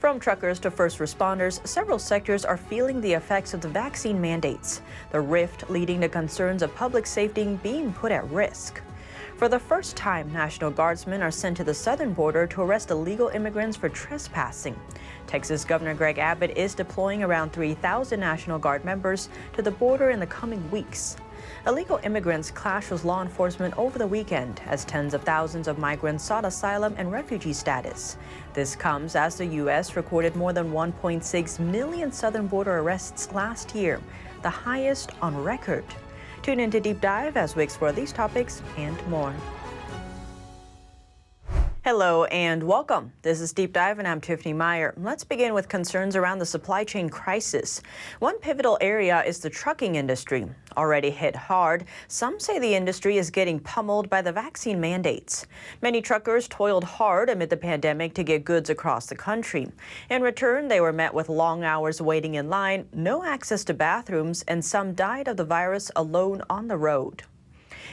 From truckers to first responders, several sectors are feeling the effects of the vaccine mandates, the rift leading to concerns of public safety being put at risk. For the first time, National Guardsmen are sent to the southern border to arrest illegal immigrants for trespassing. Texas Governor Greg Abbott is deploying around 3,000 National Guard members to the border in the coming weeks. Illegal immigrants clashed with law enforcement over the weekend as tens of thousands of migrants sought asylum and refugee status. This comes as the U.S. recorded more than 1.6 million southern border arrests last year, the highest on record. Tune in to Deep Dive as we explore these topics and more. Hello and welcome. This is Deep Dive and I'm Tiffany Meier. Let's begin with concerns around the supply chain crisis. One pivotal area is the trucking industry. Already hit hard, some say the industry is getting pummeled by the vaccine mandates. Many truckers toiled hard amid the pandemic to get goods across the country. In return, they were met with long hours waiting in line, no access to bathrooms, and some died of the virus alone on the road.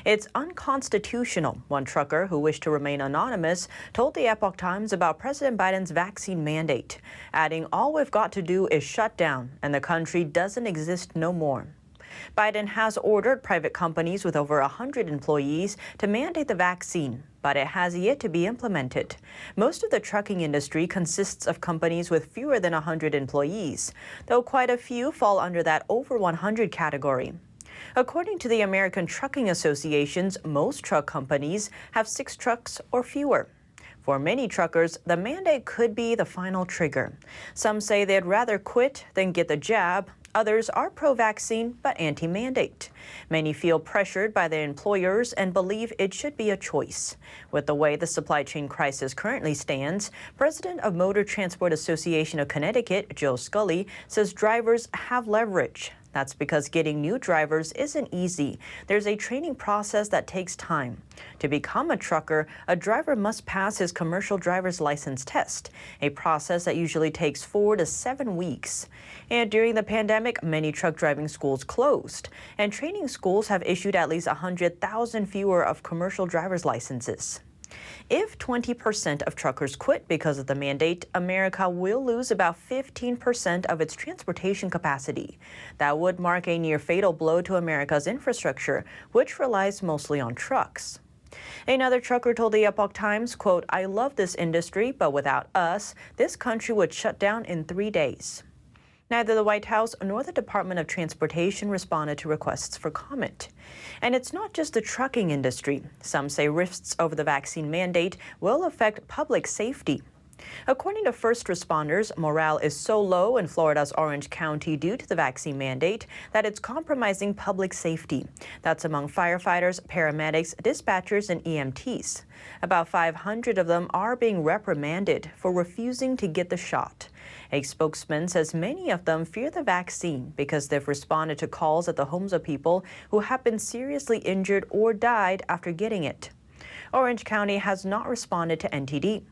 It's unconstitutional, one trucker who wished to remain anonymous told the Epoch Times about President Biden's vaccine mandate, adding all we've got to do is shut down and the country doesn't exist no more. Biden has ordered private companies with over 100 employees to mandate the vaccine, but it has yet to be implemented. Most of the trucking industry consists of companies with fewer than 100 employees, though quite a few fall under that over 100 category. According to the American Trucking Associations, most truck companies have 6 trucks or fewer. For many truckers, the mandate could be the final trigger. Some say they'd rather quit than get the jab. Others are pro-vaccine but anti-mandate. Many feel pressured by their employers and believe it should be a choice. With the way the supply chain crisis currently stands, President of Motor Transport Association of Connecticut, Joe Sculley, says drivers have leverage. That's because getting new drivers isn't easy. There's a training process that takes time. To become a trucker, a driver must pass his commercial driver's license test, a process that usually takes 4 to 7 weeks. And during the pandemic, many truck driving schools closed, and training schools have issued at least 100,000 fewer of commercial driver's licenses. If 20% of truckers quit because of the mandate, America will lose about 15% of its transportation capacity. That would mark a near-fatal blow to America's infrastructure, which relies mostly on trucks. Another trucker told the Epoch Times, quote, "I love this industry, but without us, this country would shut down in 3 days." Neither the White House nor the Department of Transportation responded to requests for comment. And it's not just the trucking industry. Some say rifts over the vaccine mandate will affect public safety. According to first responders, morale is so low in Florida's Orange County due to the vaccine mandate that it's compromising public safety. That's among firefighters, paramedics, dispatchers, and EMTs. About 500 of them are being reprimanded for refusing to get the shot. A spokesman says many of them fear the vaccine because they've responded to calls at the homes of people who have been seriously injured or died after getting it. Orange County has not responded to NTD.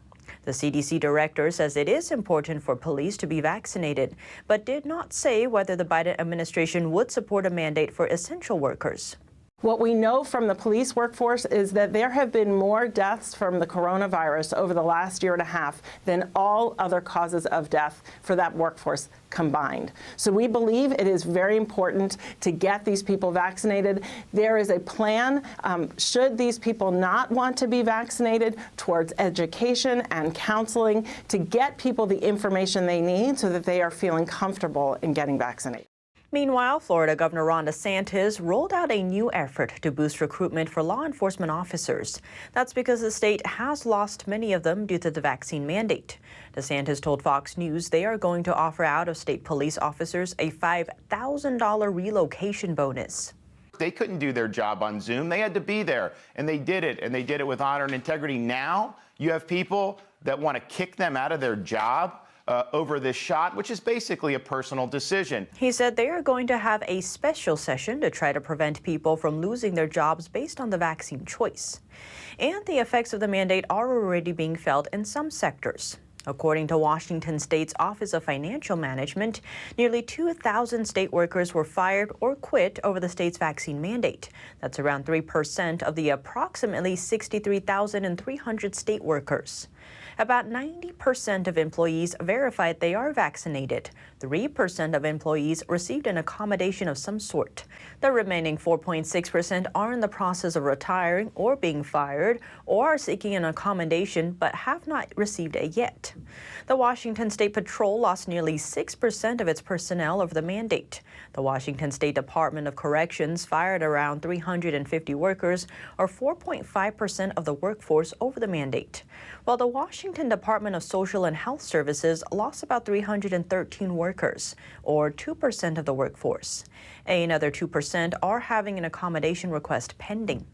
The CDC director says it is important for police to be vaccinated, but did not say whether the Biden administration would support a mandate for essential workers. What we know from the police workforce is that there have been more deaths from the coronavirus over the last year and a half than all other causes of death for that workforce combined. So we believe it is very important to get these people vaccinated. There is a plan, should these people not want to be vaccinated, towards education and counseling to get people the information they need so that they are feeling comfortable in getting vaccinated. Meanwhile, Florida Governor Ron DeSantis rolled out a new effort to boost recruitment for law enforcement officers. That's because the state has lost many of them due to the vaccine mandate. DeSantis told Fox News they are going to offer out-of-state police officers a $5,000 relocation bonus. They couldn't do their job on Zoom. They had to be there, and they did it with honor and integrity. Now you have people that want to kick them out of their job over this shot, which is basically a personal decision. He said they are going to have a special session to try to prevent people from losing their jobs based on the vaccine choice. And the effects of the mandate are already being felt in some sectors. According to Washington State's Office of Financial Management, nearly 2,000 state workers were fired or quit over the state's vaccine mandate. That's around 3% of the approximately 63,300 state workers. About 90% of employees verified they are vaccinated. 3% of employees received an accommodation of some sort. The remaining 4.6% are in the process of retiring or being fired or are seeking an accommodation but have not received it yet. The Washington State Patrol lost nearly 6% of its personnel over the mandate. The Washington State Department of Corrections fired around 350 workers, or 4.5% of the workforce, over the mandate, while the Washington Department of Social and Health Services lost about 313 workers, or 2% of the workforce. Another 2% are having an accommodation request pending.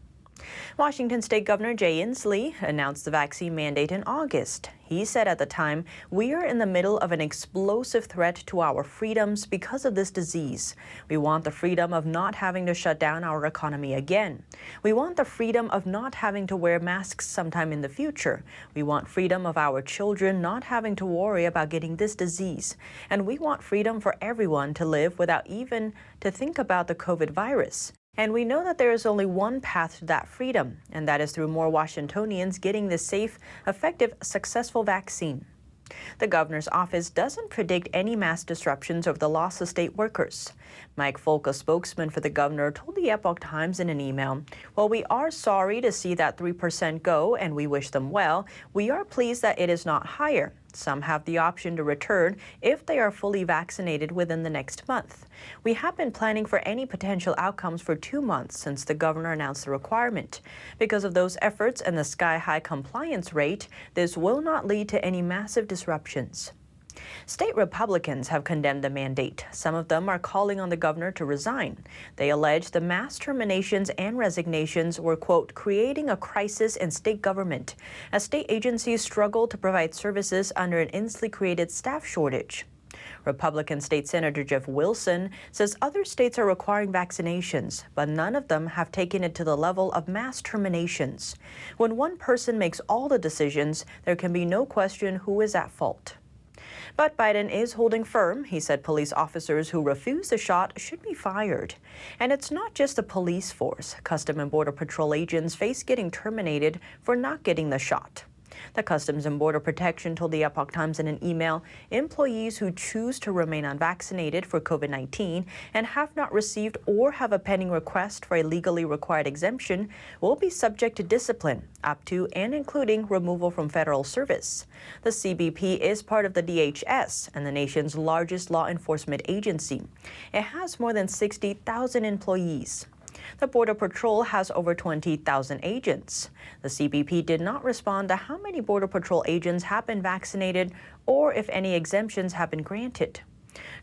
Washington State Governor Jay Inslee announced the vaccine mandate in August. He said at the time, "We are in the middle of an explosive threat to our freedoms because of this disease. We want the freedom of not having to shut down our economy again. We want the freedom of not having to wear masks sometime in the future. We want freedom of our children not having to worry about getting this disease. And we want freedom for everyone to live without even to think about the COVID virus. And we know that there is only one path to that freedom, and that is through more Washingtonians getting this safe, effective, successful vaccine." The governor's office doesn't predict any mass disruptions over the loss of state workers. Mike Folk, a spokesman for the governor, told the Epoch Times in an email, "While we are sorry to see that 3% go and we wish them well, we are pleased that it is not higher. Some have the option to return if they are fully vaccinated within the next month. We have been planning for any potential outcomes for 2 months since the governor announced the requirement. Because of those efforts and the sky-high compliance rate, this will not lead to any massive disruptions." State Republicans have condemned the mandate. Some of them are calling on the governor to resign. They allege the mass terminations and resignations were, quote, "creating a crisis in state government as state agencies struggle to provide services under an Inslee-created staff shortage." Republican State Senator Jeff Wilson says other states are requiring vaccinations, but none of them have taken it to the level of mass terminations. When one person makes all the decisions, there can be no question who is at fault. But Biden is holding firm. He said police officers who refuse the shot should be fired. And it's not just the police force. Customs and Border Patrol agents face getting terminated for not getting the shot. The Customs and Border Protection told the Epoch Times in an email, employees who choose to remain unvaccinated for COVID-19 and have not received or have a pending request for a legally required exemption will be subject to discipline, up to and including removal from federal service. The CBP is part of the DHS and the nation's largest law enforcement agency. It has more than 60,000 employees. The Border Patrol has over 20,000 agents. The CBP did not respond to how many Border Patrol agents have been vaccinated or if any exemptions have been granted.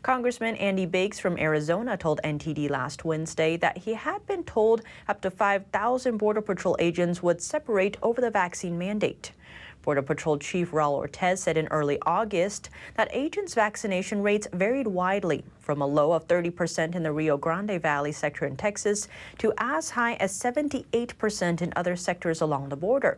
Congressman Andy Biggs from Arizona told NTD last Wednesday that he had been told up to 5,000 Border Patrol agents would separate over the vaccine mandate. Border Patrol Chief Raul Ortiz said in early August that agents' vaccination rates varied widely, from a low of 30% in the Rio Grande Valley sector in Texas to as high as 78% in other sectors along the border.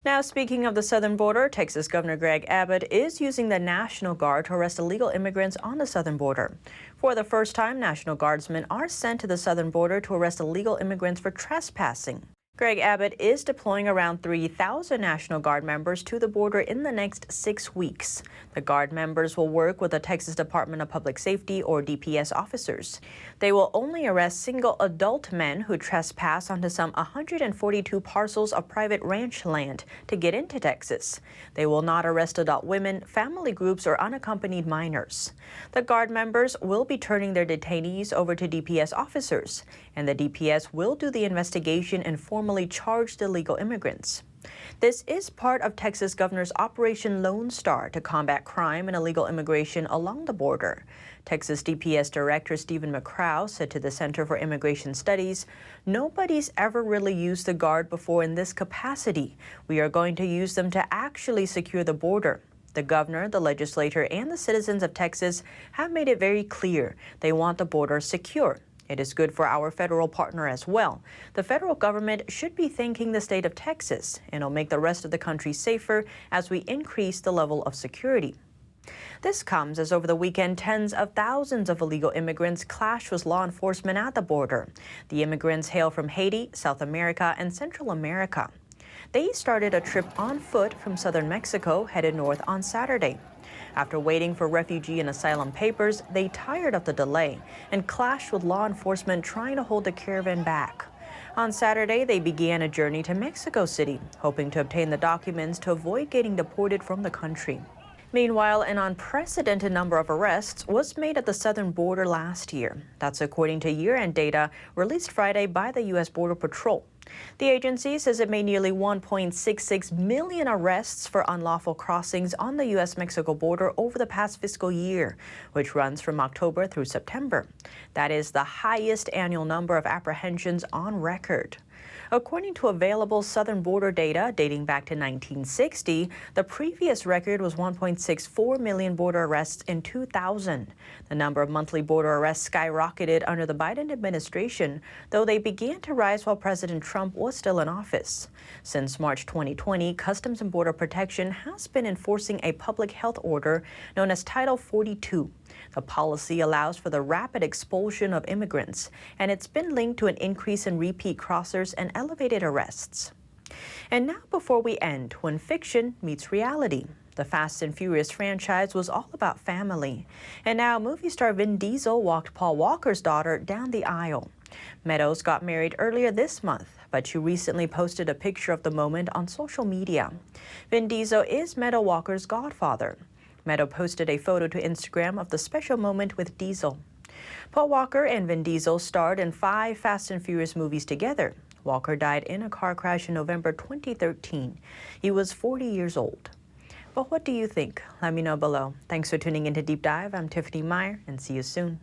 Now, speaking of the southern border, Texas Governor Greg Abbott is using the National Guard to arrest illegal immigrants on the southern border. For the first time, National Guardsmen are sent to the southern border to arrest illegal immigrants for trespassing. Greg Abbott is deploying around 3,000 National Guard members to the border in the next 6 weeks. The Guard members will work with the Texas Department of Public Safety, or DPS, officers. They will only arrest single adult men who trespass onto some 142 parcels of private ranch land to get into Texas. They will not arrest adult women, family groups, or unaccompanied minors. The Guard members will be turning their detainees over to DPS officers, and the DPS will do the investigation and formally charge the illegal immigrants. This is part of Texas Governor's Operation Lone Star to combat crime and illegal immigration along the border. Texas DPS Director Stephen McCrow said to the Center for Immigration Studies, "Nobody's ever really used the Guard before in this capacity. We are going to use them to actually secure the border. The governor, the legislature, and the citizens of Texas have made it very clear they want the border secure. It is good for our federal partner as well. The federal government should be thanking the state of Texas, and it'll make the rest of the country safer as we increase the level of security." This comes as over the weekend, tens of thousands of illegal immigrants clashed with law enforcement at the border. The immigrants hail from Haiti, South America, and Central America. They started a trip on foot from southern Mexico, headed north on Saturday. After waiting for refugee and asylum papers, they tired of the delay and clashed with law enforcement trying to hold the caravan back. On Saturday, they began a journey to Mexico City, hoping to obtain the documents to avoid getting deported from the country. Meanwhile, an unprecedented number of arrests was made at the southern border last year. That's according to year-end data released Friday by the U.S. Border Patrol. The agency says it made nearly 1.66 million arrests for unlawful crossings on the U.S.-Mexico border over the past fiscal year, which runs from October through September. That is the highest annual number of apprehensions on record. According to available southern border data dating back to 1960, the previous record was 1.64 million border arrests in 2000. The number of monthly border arrests skyrocketed under the Biden administration, though they began to rise while President Trump was still in office. Since March 2020, Customs and Border Protection has been enforcing a public health order known as Title 42. The policy allows for the rapid expulsion of immigrants, and it's been linked to an increase in repeat crossers and elevated arrests. And now, before we end, when fiction meets reality. The Fast and Furious franchise was all about family. And now movie star Vin Diesel walked Paul Walker's daughter down the aisle. Meadows got married earlier this month, but she recently posted a picture of the moment on social media. Vin Diesel is Meadow Walker's godfather. Meadow posted a photo to Instagram of the special moment with Diesel. Paul Walker and Vin Diesel starred in 5 Fast and Furious movies together. Walker died in a car crash in November 2013. He was 40 years old. But what do you think? Let me know below. Thanks for tuning in to Deep Dive. I'm Tiffany Meier, and see you soon.